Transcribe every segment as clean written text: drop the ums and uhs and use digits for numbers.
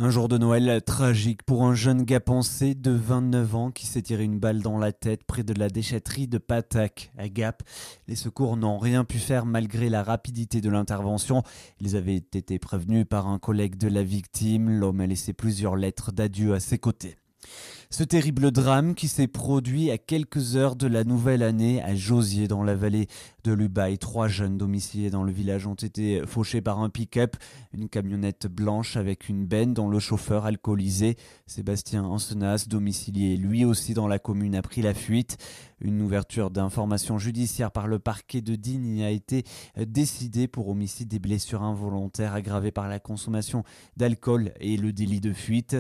Un jour de Noël tragique pour un jeune gapençais de 29 ans qui s'est tiré une balle dans la tête près de la déchetterie de Patac à Gap. Les secours n'ont rien pu faire malgré la rapidité de l'intervention. Ils avaient été prévenus par un collègue de la victime. L'homme a laissé plusieurs lettres d'adieu à ses côtés. Ce terrible drame qui s'est produit à quelques heures de la nouvelle année à Josier dans la vallée de l'Ubaye. 3 jeunes domiciliés dans le village ont été fauchés par un pick-up, une camionnette blanche avec une benne dont le chauffeur alcoolisé, Sébastien Ancenas, domicilié lui aussi dans la commune, a pris la fuite. Une ouverture d'information judiciaire par le parquet de Digne a été décidée pour homicide et blessures involontaires aggravées par la consommation d'alcool et le délit de fuite.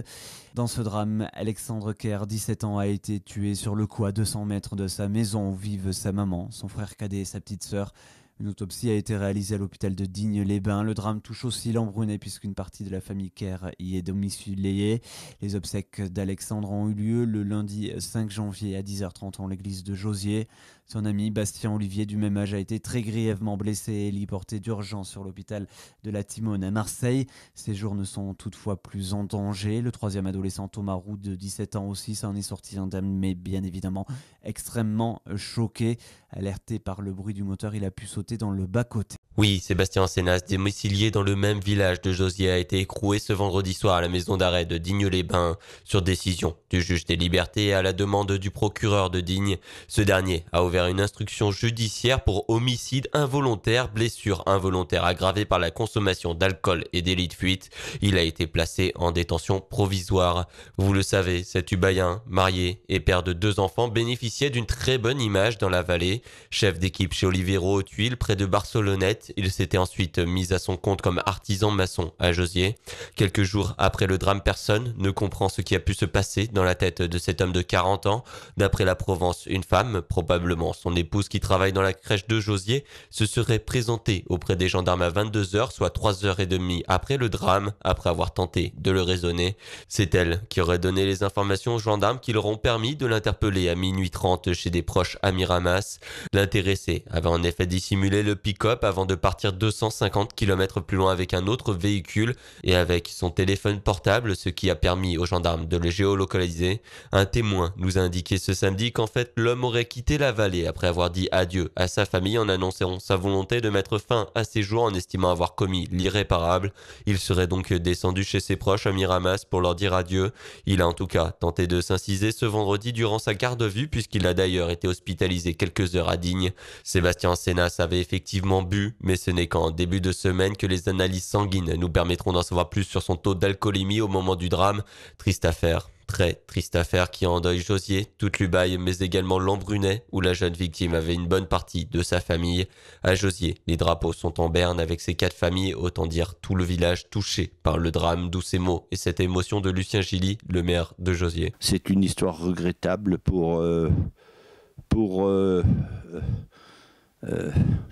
Dans ce drame, Alexandre Kerr, 17 ans, a été tué sur le coup à 200 mètres de sa maison où vivent sa maman, son frère cadet et sa petite sœur. Une autopsie a été réalisée à l'hôpital de Digne-les-Bains. Le drame touche aussi l'Embrunet puisqu'une partie de la famille Kerr y est domiciliée. Les obsèques d'Alexandre ont eu lieu le lundi 5 janvier à 10h30 en l'église de Josier. Son ami Bastien Olivier, du même âge, a été très grièvement blessé et héliporté d'urgence sur l'hôpital de la Timone à Marseille. Ses jours ne sont toutefois plus en danger. Le troisième adolescent Thomas Roux de 17 ans aussi s'en est sorti indemne, mais bien évidemment extrêmement choqué. Alerté par le bruit du moteur, il a pu sauter dans le bas-côté. Oui, Sébastien Ancenas, domicilié dans le même village de Josier, a été écroué ce vendredi soir à la maison d'arrêt de Digne-les-Bains sur décision du juge des libertés et à la demande du procureur de Digne. Ce dernier a ouvert une instruction judiciaire pour homicide involontaire, blessure involontaire aggravée par la consommation d'alcool et délit de fuite. Il a été placé en détention provisoire. Vous le savez, cet Ubayen, marié et père de 2 enfants, bénéficiait d'une très bonne image dans la vallée. Chef d'équipe chez Olivero aux Tuiles, près de Barcelonnette, il s'était ensuite mis à son compte comme artisan maçon à Josier. Quelques jours après le drame, personne ne comprend ce qui a pu se passer dans la tête de cet homme de 40 ans. D'après la Provence, une femme, probablement son épouse qui travaille dans la crèche de Josier, se serait présentée auprès des gendarmes à 22h, soit 3h30 après le drame, après avoir tenté de le raisonner. C'est elle qui aurait donné les informations aux gendarmes qui leur ont permis de l'interpeller à minuit 30 chez des proches à Miramas. L'intéressé avait en effet dissimulé le pick-up avant de partir 250 km plus loin avec un autre véhicule et avec son téléphone portable, ce qui a permis aux gendarmes de le géolocaliser. Un témoin nous a indiqué ce samedi qu'en fait l'homme aurait quitté la vallée après avoir dit adieu à sa famille en annonçant sa volonté de mettre fin à ses jours en estimant avoir commis l'irréparable. Il serait donc descendu chez ses proches à Miramas pour leur dire adieu. Il a en tout cas tenté de s'inciser ce vendredi durant sa garde à vue puisqu'il a d'ailleurs été hospitalisé quelques heures à Digne. Sébastien Ancenas avait effectivement bu, mais ce n'est qu'en début de semaine que les analyses sanguines nous permettront d'en savoir plus sur son taux d'alcoolémie au moment du drame. Triste affaire. Très triste affaire qui endeuille Josier, toute l'Ubaye, mais également l'Embrunet, où la jeune victime avait une bonne partie de sa famille. À Josier, les drapeaux sont en berne avec ces 4 familles, autant dire tout le village touché par le drame, d'où ces mots et cette émotion de Lucien Gilly, le maire de Josier. C'est une histoire regrettable pour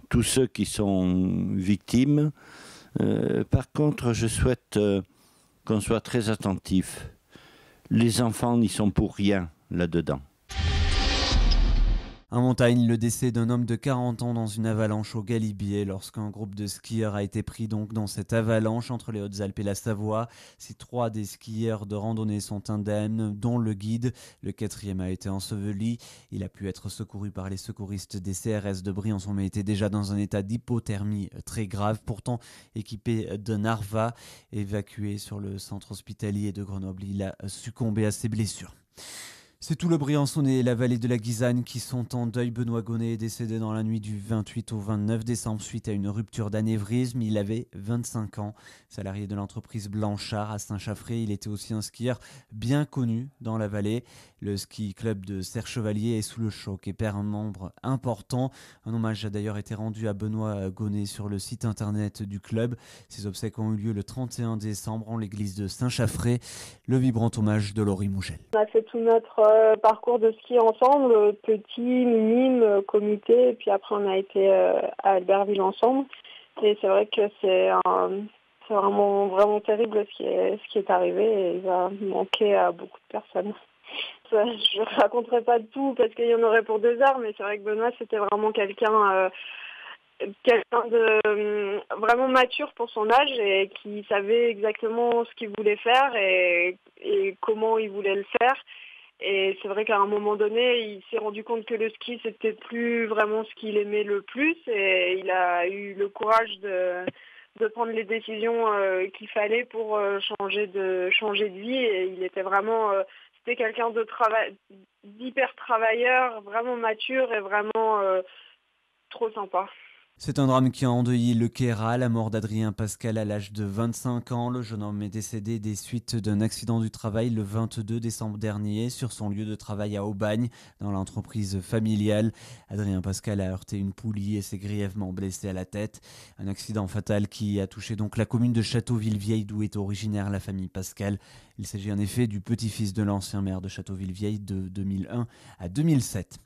tous ceux qui sont victimes. Par contre, je souhaite qu'on soit très attentif. Les enfants n'y sont pour rien là-dedans. En montagne, le décès d'un homme de 40 ans dans une avalanche au Galibier lorsqu'un groupe de skieurs a été pris donc dans cette avalanche entre les Hautes-Alpes et la Savoie. Ces 3 des skieurs de randonnée sont indemnes, dont le guide. Le 4e a été enseveli. Il a pu être secouru par les secouristes des CRS de Briançon mais était déjà dans un état d'hypothermie très grave. Pourtant équipé d'un Arva, évacué sur le centre hospitalier de Grenoble, il a succombé à ses blessures. C'est tout le Briançonnais et la vallée de la Guisane qui sont en deuil. Benoît Gonnet est décédé dans la nuit du 28 au 29 décembre suite à une rupture d'anévrisme. Il avait 25 ans. Salarié de l'entreprise Blanchard à Saint-Chaffré, il était aussi un skieur bien connu dans la vallée. Le ski club de Serre-Chevalier est sous le choc et perd un membre important. Un hommage a d'ailleurs été rendu à Benoît Gonnet sur le site internet du club. Ses obsèques ont eu lieu le 31 décembre en l'église de Saint-Chaffré. Le vibrant hommage de Laurie Mougel. On a fait tout notre parcours de ski ensemble, petit, minime, comité, et puis après on a été à Albertville ensemble. Et c'est vrai que c'est vraiment terrible ce qui est arrivé et il va manquer à beaucoup de personnes. Je raconterai pas tout parce qu'il y en aurait pour 2 heures, mais c'est vrai que Benoît c'était vraiment quelqu'un quelqu'un de vraiment mature pour son âge et qui savait exactement ce qu'il voulait faire et comment il voulait le faire. Et c'est vrai qu'à un moment donné, il s'est rendu compte que le ski, c'était plus vraiment ce qu'il aimait le plus et il a eu le courage de prendre les décisions qu'il fallait pour changer de vie. Et il était vraiment, c'était quelqu'un d'hyper travailleur, vraiment mature et vraiment trop sympa. C'est un drame qui a endeuillé le Queyras, la mort d'Adrien Pascal à l'âge de 25 ans. Le jeune homme est décédé des suites d'un accident du travail le 22 décembre dernier sur son lieu de travail à Aubagne, dans l'entreprise familiale. Adrien Pascal a heurté une poulie et s'est grièvement blessé à la tête. Un accident fatal qui a touché donc la commune de Châteauville-Vieille, d'où est originaire la famille Pascal. Il s'agit en effet du petit-fils de l'ancien maire de Châteauville-Vieille de 2001 à 2007.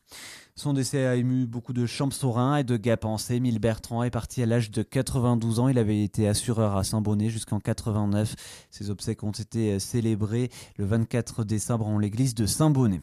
Son décès a ému beaucoup de Champsaurins et de Gapençais. Émile Bertrand est parti à l'âge de 92 ans. Il avait été assureur à Saint-Bonnet jusqu'en 89. Ses obsèques ont été célébrées le 24 décembre en l'église de Saint-Bonnet.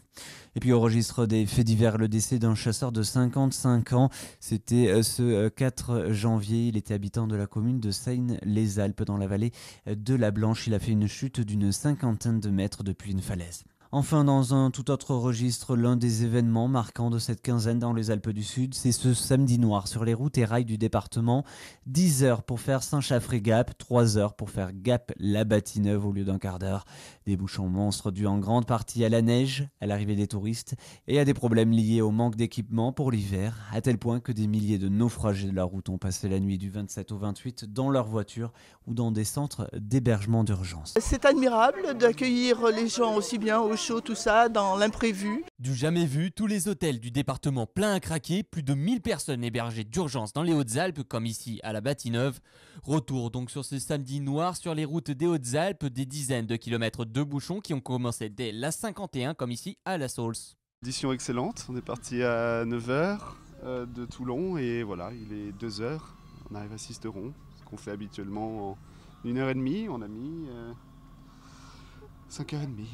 Et puis au registre des faits divers, le décès d'un chasseur de 55 ans. C'était ce 4 janvier. Il était habitant de la commune de Seine-les-Alpes dans la vallée de la Blanche. Il a fait une chute d'une 50aine de mètres depuis une falaise. Enfin, dans un tout autre registre, l'un des événements marquants de cette quinzaine dans les Alpes du Sud, c'est ce samedi noir sur les routes et rails du département. 10 heures pour faire Saint-Chaffré-Gap, 3 heures pour faire Gap-la Bâtie-Neuve au lieu d'un quart d'heure. Des bouchons monstres dus en grande partie à la neige, à l'arrivée des touristes et à des problèmes liés au manque d'équipement pour l'hiver, à tel point que des milliers de naufragés de la route ont passé la nuit du 27 au 28 dans leur voiture ou dans des centres d'hébergement d'urgence. C'est admirable d'accueillir les gens aussi bien au chaud, tout ça, dans l'imprévu. Du jamais vu, tous les hôtels du département pleins à craquer, plus de 1000 personnes hébergées d'urgence dans les Hautes-Alpes, comme ici à la Bâtie-Neuve. Retour donc sur ce samedi noir sur les routes des Hautes-Alpes, des dizaines de kilomètres de bouchons qui ont commencé dès la 51, comme ici à la Saulce. Édition excellente, on est parti à 9h de Toulon et voilà, il est 2h, on arrive à Sisteron, ce qu'on fait habituellement en 1h30, on a mis 5h30.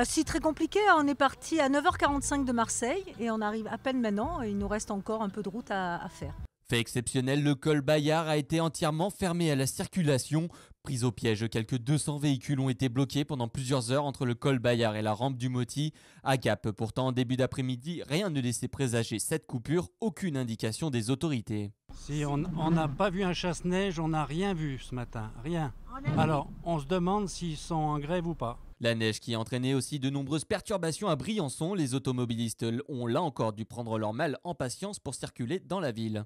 C'est très compliqué, on est parti à 9h45 de Marseille et on arrive à peine maintenant, il nous reste encore un peu de route à faire. Fait exceptionnel, le col Bayard a été entièrement fermé à la circulation. Pris au piège, quelques 200 véhicules ont été bloqués pendant plusieurs heures entre le col Bayard et la rampe du Moti. À Gap, pourtant, en début d'après-midi, rien ne laissait présager cette coupure, aucune indication des autorités. Si on n'a pas vu un chasse-neige, on n'a rien vu ce matin, rien. Alors, on se demande s'ils sont en grève ou pas. La neige qui a entraîné aussi de nombreuses perturbations à Briançon, les automobilistes ont là encore dû prendre leur mal en patience pour circuler dans la ville.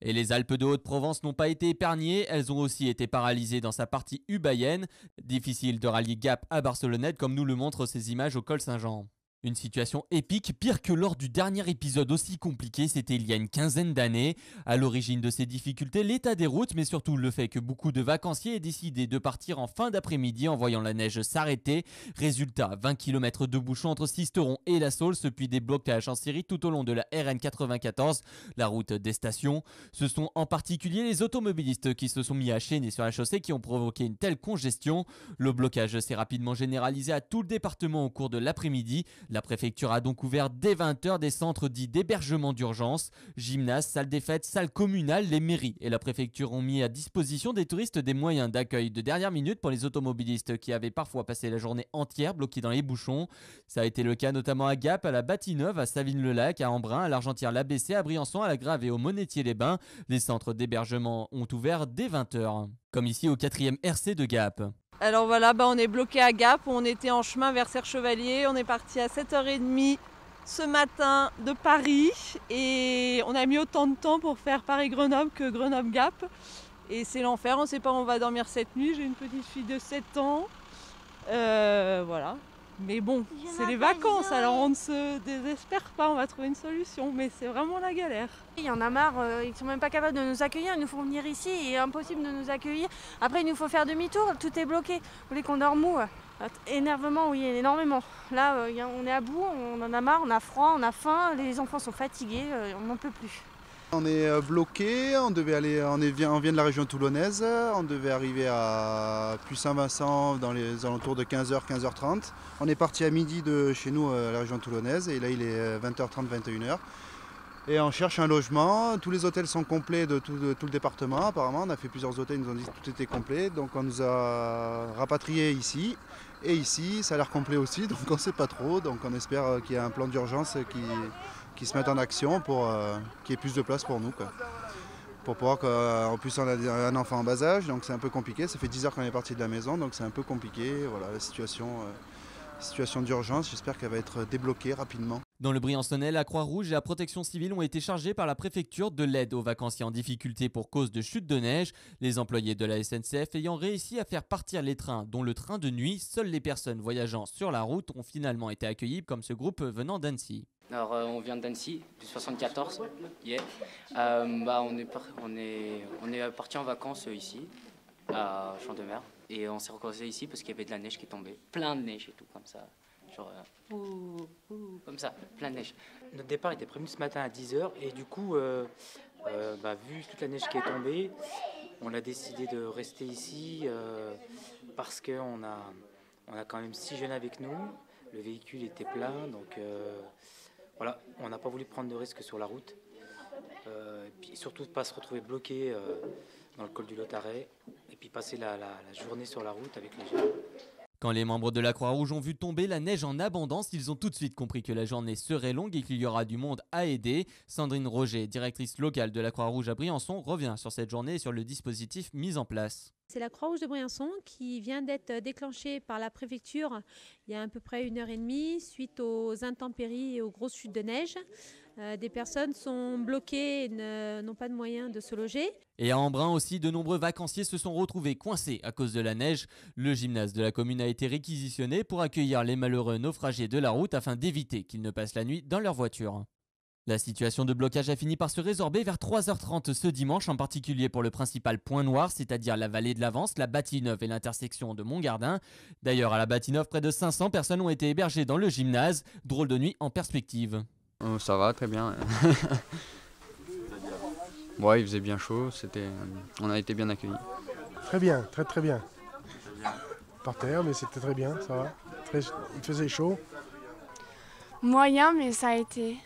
Et les Alpes de Haute-Provence n'ont pas été épargnées, elles ont aussi été paralysées dans sa partie ubayenne. Difficile de rallier Gap à Barcelonnette comme nous le montrent ces images au col Saint-Jean. Une situation épique, pire que lors du dernier épisode aussi compliqué, c'était il y a une quinzaine d'années. À l'origine de ces difficultés, l'état des routes, mais surtout le fait que beaucoup de vacanciers aient décidé de partir en fin d'après-midi en voyant la neige s'arrêter. Résultat, 20 km de bouchons entre Sisteron et la Saulce, puis des blocages en série tout au long de la RN 94, la route des stations. Ce sont en particulier les automobilistes qui se sont mis à chaîner sur la chaussée qui ont provoqué une telle congestion. Le blocage s'est rapidement généralisé à tout le département au cours de l'après-midi. La préfecture a donc ouvert dès 20h des centres dits d'hébergement d'urgence. Gymnases, salles des fêtes, salles communales, les mairies et la préfecture ont mis à disposition des touristes des moyens d'accueil de dernière minute pour les automobilistes qui avaient parfois passé la journée entière bloqués dans les bouchons. Ça a été le cas notamment à Gap, à la Bâtie-Neuve, à Savines-le-Lac, à Embrun, à l'Argentière-l'ABC, à Briançon, à la Grave et au Monetier-les-Bains. Les centres d'hébergement ont ouvert dès 20h, comme ici au 4e RC de Gap. Alors voilà, on est bloqué à Gap, on était en chemin vers Serre-Chevalier, on est parti à 7h30 ce matin de Paris et on a mis autant de temps pour faire Paris-Grenoble que Grenoble-Gap et c'est l'enfer, on ne sait pas où on va dormir cette nuit, j'ai une petite fille de 7 ans, voilà. Mais bon, c'est les vacances, alors on ne se désespère pas, on va trouver une solution, mais c'est vraiment la galère. Il y en a marre, ils ne sont même pas capables de nous accueillir, ils nous font venir ici, et impossible de nous accueillir. Après, il nous faut faire demi-tour, tout est bloqué. Vous voulez qu'on dorme où? Énervement, oui, énormément. Là, on est à bout, on en a marre, on a froid, on a faim, les enfants sont fatigués, on n'en peut plus. On est bloqué, on vient de la région toulonnaise, on devait arriver à Puy-Saint-Vincent dans les alentours de 15h, 15h30. On est parti à midi de chez nous à la région toulonnaise et là il est 20h30, 21h. Et on cherche un logement. Tous les hôtels sont complets de tout le département. Apparemment, on a fait plusieurs hôtels, ils nous ont dit que tout était complet. Donc on nous a rapatriés ici. Et ici, ça a l'air complet aussi, donc on ne sait pas trop. Donc on espère qu'il y a un plan d'urgence qui se mette en action pour qu'il y ait plus de place pour nous, quoi. Pour pouvoir qu'en plus on a un enfant en bas âge, donc c'est un peu compliqué. Ça fait 10 heures qu'on est parti de la maison, donc c'est un peu compliqué. Voilà, la situation d'urgence, j'espère qu'elle va être débloquée rapidement. Dans le Briançonnais, la Croix-Rouge et la Protection civile ont été chargés par la préfecture de l'aide aux vacanciers en difficulté pour cause de chute de neige, les employés de la SNCF ayant réussi à faire partir les trains, dont le train de nuit. Seules les personnes voyageant sur la route ont finalement été accueillies, comme ce groupe venant d'Annecy. Alors on vient d'Annecy, du 74, yeah. On est parti en vacances ici, à Champ-de-Mer, et on s'est recroisé ici parce qu'il y avait de la neige qui tombait, plein de neige et tout comme ça. Genre, comme ça, plein de neige. Notre départ était prévu ce matin à 10h et du coup, vu toute la neige qui est tombée, on a décidé de rester ici parce qu'on a quand même 6 jeunes avec nous. Le véhicule était plein, donc voilà, on n'a pas voulu prendre de risques sur la route. Et puis surtout de ne pas se retrouver bloqué dans le col du Lotaret et puis passer la journée sur la route avec les jeunes. Quand les membres de la Croix-Rouge ont vu tomber la neige en abondance, ils ont tout de suite compris que la journée serait longue et qu'il y aura du monde à aider. Sandrine Roger, directrice locale de la Croix-Rouge à Briançon, revient sur cette journée et sur le dispositif mis en place. C'est la Croix-Rouge de Briançon qui vient d'être déclenchée par la préfecture il y a à peu près 1h30 suite aux intempéries et aux grosses chutes de neige. Des personnes sont bloquées et n'ont pas de moyens de se loger. Et à Embrun aussi, de nombreux vacanciers se sont retrouvés coincés à cause de la neige. Le gymnase de la commune a été réquisitionné pour accueillir les malheureux naufragés de la route afin d'éviter qu'ils ne passent la nuit dans leur voiture. La situation de blocage a fini par se résorber vers 3h30 ce dimanche, en particulier pour le principal point noir, c'est-à-dire la vallée de l'Avance, la Bâtie-Neuve et l'intersection de Montgardin. D'ailleurs, à la Bâtie-Neuve, près de 500 personnes ont été hébergées dans le gymnase. Drôle de nuit en perspective. Oh, ça va, très bien. Ouais, il faisait bien chaud, on a été bien accueillis. Très bien, très bien. Par terre, mais c'était très bien, ça va. Il faisait chaud. Moyen, mais ça a été.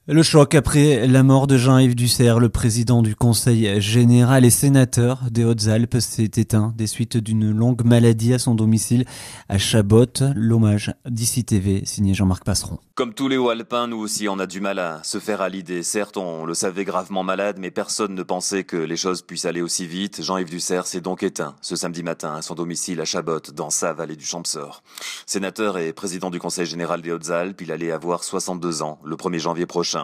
Le choc après la mort de Jean-Yves Dussert, le président du Conseil général et sénateur des Hautes-Alpes, s'est éteint des suites d'une longue maladie à son domicile à Chabot. L'hommage d'ICI TV, signé Jean-Marc Passeron. Comme tous les Hauts-Alpins, nous aussi on a du mal à se faire à l'idée. Certes, on le savait gravement malade, mais personne ne pensait que les choses puissent aller aussi vite. Jean-Yves Dussert s'est donc éteint ce samedi matin à son domicile à Chabot, dans sa vallée du Champsaur. Sénateur et président du Conseil général des Hautes-Alpes, il allait avoir 62 ans le 1er janvier prochain.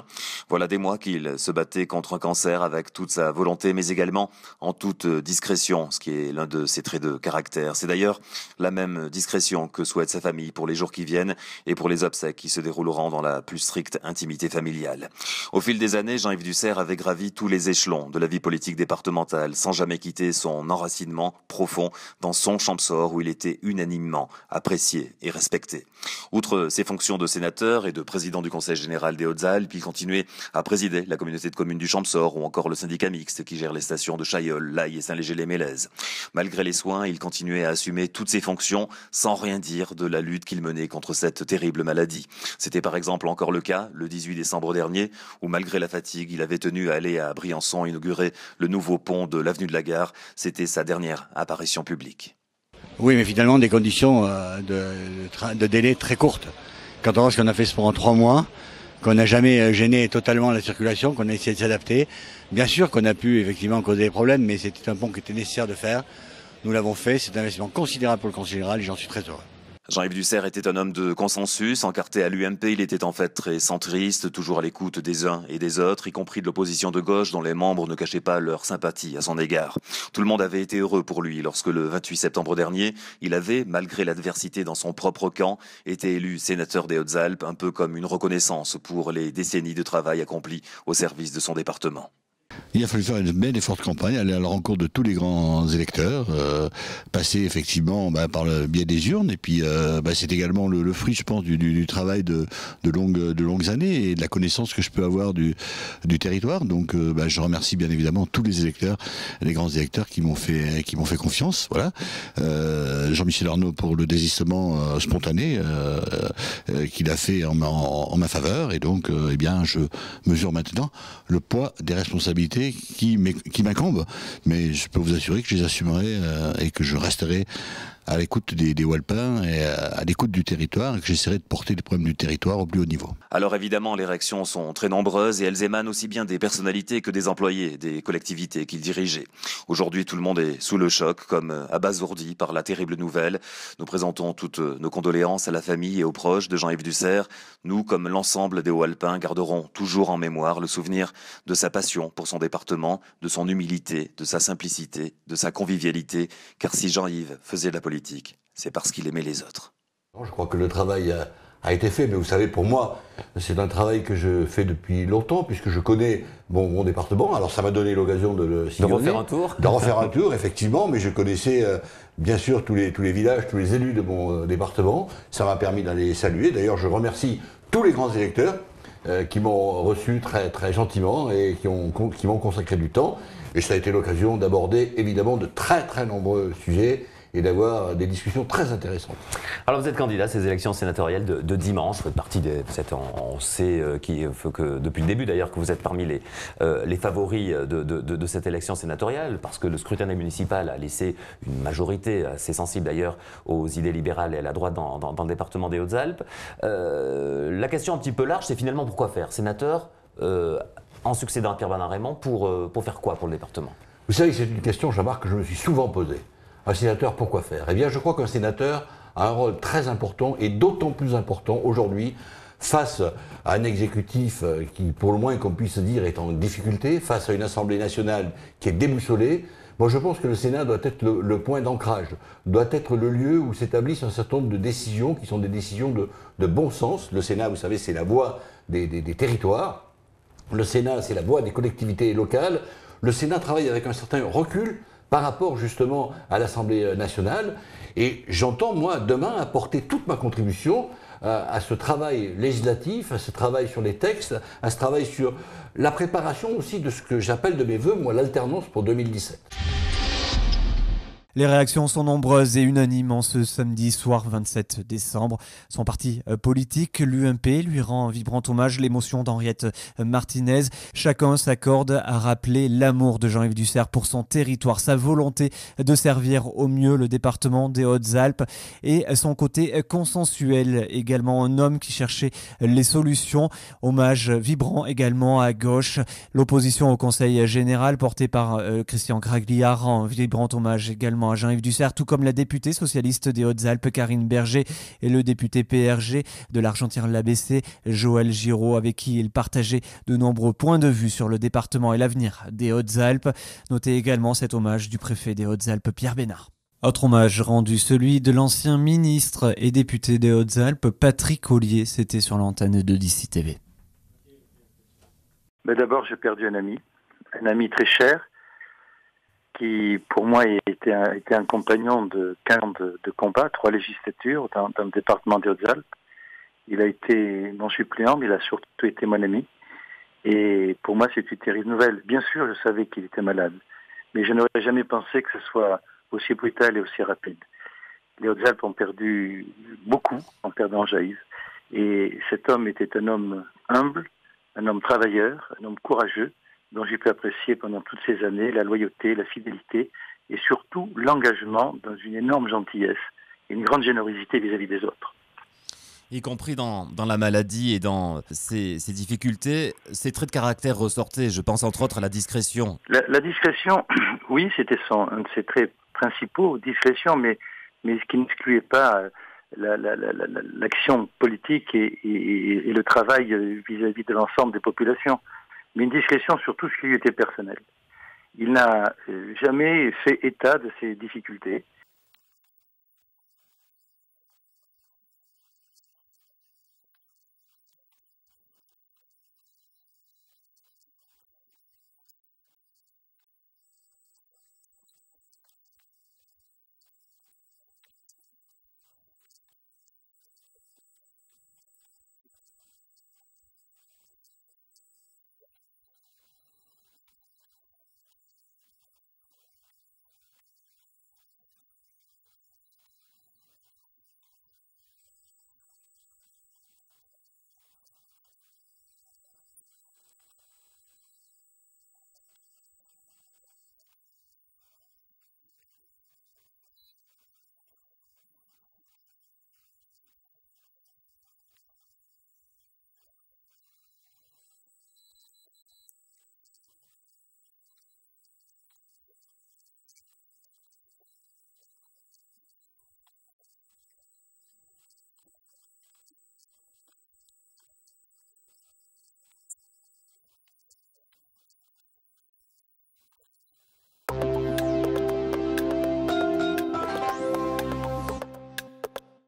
Voilà des mois qu'il se battait contre un cancer avec toute sa volonté, mais également en toute discrétion, ce qui est l'un de ses traits de caractère. C'est d'ailleurs la même discrétion que souhaite sa famille pour les jours qui viennent et pour les obsèques qui se dérouleront dans la plus stricte intimité familiale. Au fil des années, Jean-Yves Dussert avait gravi tous les échelons de la vie politique départementale, sans jamais quitter son enracinement profond dans son Champsaur où il était unanimement apprécié et respecté. Outre ses fonctions de sénateur et de président du Conseil général des Hautes-Alpes, il continuait à présider la communauté de communes du Champsaur ou encore le syndicat mixte qui gère les stations de Chailleul, Laï et Saint-Léger-les-Mélèzes. Malgré les soins, il continuait à assumer toutes ses fonctions sans rien dire de la lutte qu'il menait contre cette terrible maladie. C'était par exemple encore le cas le 18 décembre dernier où malgré la fatigue, il avait tenu à aller à Briançon inaugurer le nouveau pont de l'avenue de la Gare. C'était sa dernière apparition publique. Oui, mais finalement des conditions de délai très courtes. Quand on voit ce qu'on a fait pendant 3 mois, qu'on n'a jamais gêné totalement la circulation, qu'on a essayé de s'adapter. Bien sûr qu'on a pu effectivement causer des problèmes, mais c'était un pont qui était nécessaire de faire. Nous l'avons fait, c'est un investissement considérable pour le Conseil général et j'en suis très heureux. Jean-Yves Dussert était un homme de consensus. Encarté à l'UMP, il était en fait très centriste, toujours à l'écoute des uns et des autres, y compris de l'opposition de gauche dont les membres ne cachaient pas leur sympathie à son égard. Tout le monde avait été heureux pour lui lorsque le 28 septembre dernier, il avait, malgré l'adversité dans son propre camp, été élu sénateur des Hautes-Alpes, un peu comme une reconnaissance pour les décennies de travail accompli au service de son département. Il a fallu faire une belle et forte campagne, aller à la rencontre de tous les grands électeurs, passer effectivement par le biais des urnes, et puis c'est également le fruit, je pense, du travail de longues années et de la connaissance que je peux avoir du territoire. Donc je remercie bien évidemment tous les électeurs, les grands électeurs qui m'ont fait confiance. Voilà. Jean-Michel Arnaud pour le désistement spontané qu'il a fait en ma faveur, et donc je mesure maintenant le poids des responsabilités qui m'incombent, mais je peux vous assurer que je les assumerai et que je resterai à l'écoute des Walpins et à l'écoute du territoire, et que j'essaierai de porter les problèmes du territoire au plus haut niveau. Alors évidemment, les réactions sont très nombreuses et elles émanent aussi bien des personnalités que des employés, des collectivités qu'il dirigeait. Aujourd'hui, tout le monde est sous le choc, comme abasourdi par la terrible nouvelle. Nous présentons toutes nos condoléances à la famille et aux proches de Jean-Yves Dussert. Nous, comme l'ensemble des Hauts-Alpins, garderons toujours en mémoire le souvenir de sa passion pour son département, de son humilité, de sa simplicité, de sa convivialité, car si Jean-Yves faisait de la politique, c'est parce qu'il aimait les autres. Je crois que le travail a été fait, mais vous savez, pour moi, c'est un travail que je fais depuis longtemps, puisque je connais mon département. Alors ça m'a donné l'occasion de le sillonner. De refaire un tour, effectivement, mais je connaissais bien sûr tous les villages, tous les élus de mon département. Ça m'a permis d'aller les saluer. D'ailleurs, je remercie tous les grands électeurs qui m'ont reçu très, très gentiment et qui m'ont consacré du temps. Et ça a été l'occasion d'aborder évidemment de très, très nombreux sujets et d'avoir des discussions très intéressantes. Alors vous êtes candidat à ces élections sénatoriales de dimanche, vous faites partie on sait que depuis le début d'ailleurs que vous êtes parmi les favoris de cette élection sénatoriale, parce que le scrutin municipal a laissé une majorité assez sensible d'ailleurs aux idées libérales et à la droite dans le département des Hautes-Alpes. La question un petit peu large, c'est finalement pourquoi faire sénateur en succédant à Pierre-Bernard Raymond pour faire quoi pour le département? Vous savez, c'est une question, Jean-Marc, que je me suis souvent posée. Un sénateur, pourquoi faire? Eh bien, je crois qu'un sénateur a un rôle très important, et d'autant plus important aujourd'hui, face à un exécutif qui, pour le moins, comme puisse dire, est en difficulté, face à une Assemblée nationale qui est déboussolée. Moi, je pense que le Sénat doit être le point d'ancrage, doit être le lieu où s'établissent un certain nombre de décisions qui sont des décisions de bon sens. Le Sénat, vous savez, c'est la voix des territoires. Le Sénat, c'est la voix des collectivités locales. Le Sénat travaille avec un certain recul par rapport justement à l'Assemblée nationale, et j'entends moi demain apporter toute ma contribution à ce travail législatif, à ce travail sur les textes, à ce travail sur la préparation aussi de ce que j'appelle de mes voeux, moi, l'alternance pour 2017. Les réactions sont nombreuses et unanimes en ce samedi soir 27 décembre. Son parti politique, l'UMP, lui rend vibrant hommage. L'émotion d'Henriette Martinez. Chacun s'accorde à rappeler l'amour de Jean-Yves Dussert pour son territoire, sa volonté de servir au mieux le département des Hautes-Alpes et son côté consensuel. Également un homme qui cherchait les solutions. Hommage vibrant également à gauche. L'opposition au Conseil général portée par Christian Graglia rend vibrant hommage également à Jean-Yves Dussert, tout comme la députée socialiste des Hautes-Alpes Karine Berger et le député PRG de l'Argentière-l'ABC Joël Giraud, avec qui il partageait de nombreux points de vue sur le département et l'avenir des Hautes-Alpes. Notez également cet hommage du préfet des Hautes-Alpes Pierre Bénard. Autre hommage rendu, celui de l'ancien ministre et député des Hautes-Alpes Patrick Ollier, c'était sur l'antenne de DC TV. Mais d'abord, j'ai perdu un ami très cher, qui pour moi était un compagnon de 15 ans de combat, 3 législatures dans le département des Hautes-Alpes. Il a été mon suppléant, mais il a surtout été mon ami. Et pour moi, c'est une terrible nouvelle. Bien sûr, je savais qu'il était malade, mais je n'aurais jamais pensé que ce soit aussi brutal et aussi rapide. Les Hautes-Alpes ont perdu beaucoup en perdant Jean-Yves. Et cet homme était un homme humble, un homme travailleur, un homme courageux, dont j'ai pu apprécier pendant toutes ces années la loyauté, la fidélité et surtout l'engagement dans une énorme gentillesse et une grande générosité vis-à-vis des autres. Y compris dans la maladie et dans ses difficultés, ses traits de caractère ressortaient. Je pense entre autres à la discrétion. La discrétion, oui, c'était un de ses traits principaux, discrétion, mais ce qui n'excluait pas l'action politique et le travail vis-à-vis de l'ensemble des populations, mais une discrétion sur tout ce qui lui était personnel. Il n'a jamais fait état de ses difficultés.